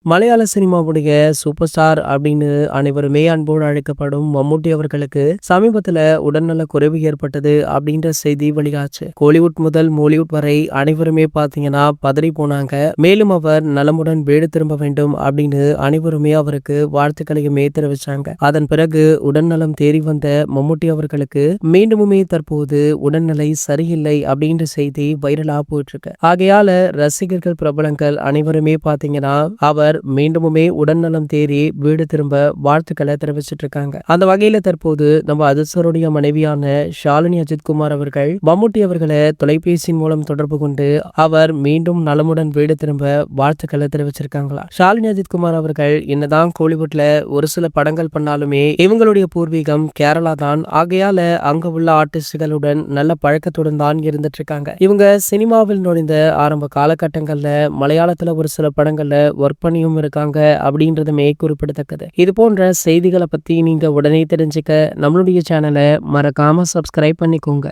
மலையாள சினிமாவுடைய super star அப்படின்னு அனைவருமே அன்போடு அழைக்கப்படும் மம்முட்டி அவர்களுக்கு சமீபத்துல உடல்நல குறைவு ஏற்பட்டது அப்படின்ற செய்தி வெளியாச்சு. கோலிவுட் முதல் மோலிவுட் வரை அனைவருமே பாத்தீங்கன்னா பதறி போனாங்க. மேலும் அவர் நலமுடன் வீடு திரும்ப வேண்டும் அப்படின்னு அனைவருமே அவருக்கு வாழ்த்துக்களையுமே தெரிவிச்சாங்க. அதன் பிறகு உடல்நலம் தேறி வந்த மம்முட்டி அவர்களுக்கு மீண்டுமே தற்போது உடல்நிலை சரியில்லை அப்படின்ற செய்தி வைரலா போயிட்டு இருக்கு. ஆகையால ரசிகர்கள் பிரபலங்கள் அனைவருமே பாத்தீங்கன்னா அவர் மீண்டுமே உடல்நலம் தேறி வீடு திரும்ப வாழ்த்துக்களை தெரிவிச்சிட்டு இருக்காங்க. அந்த வகையில தற்போது நம்ம அதிர்ஷ்டருடைய மனைவியான ஷாலினி அஜித்குமார் அவர்கள் மம்முட்டி அவர்களை தொலைபேசியின் மூலம் தொடர்பு கொண்டு அவர் மீண்டும் நலமுடன் வீடு திரும்ப வாழ்த்துக்களை தெரிவிச்சிருக்காங்களா. ஷாலினி அஜித்குமார் அவர்கள் என்னதான் கோலிவுட்ல ஒரு சில படங்கள் பண்ணாலுமே இவங்களுடைய பூர்வீகம் கேரளா தான். ஆகையால அங்க உள்ள ஆர்டிஸ்டுகளுடன் நல்ல பழக்கத்துடன் தான் இருந்துட்டு இருக்காங்க. இவங்க சினிமாவில் நுழைந்த ஆரம்ப காலகட்டங்கள்ல மலையாளத்துல ஒரு சில படங்கள்ல ஒர்க் பண்ணியும் இருக்காங்க அப்படின்றதுமே குறிப்பிடத்தக்கது. இது போன்ற செய்திகளை பத்தி நீங்க உடனே தெரிஞ்சுக்க நம்மளுடைய சேனலை மறக்காம சப்ஸ்கிரைப் பண்ணிக்கோங்க.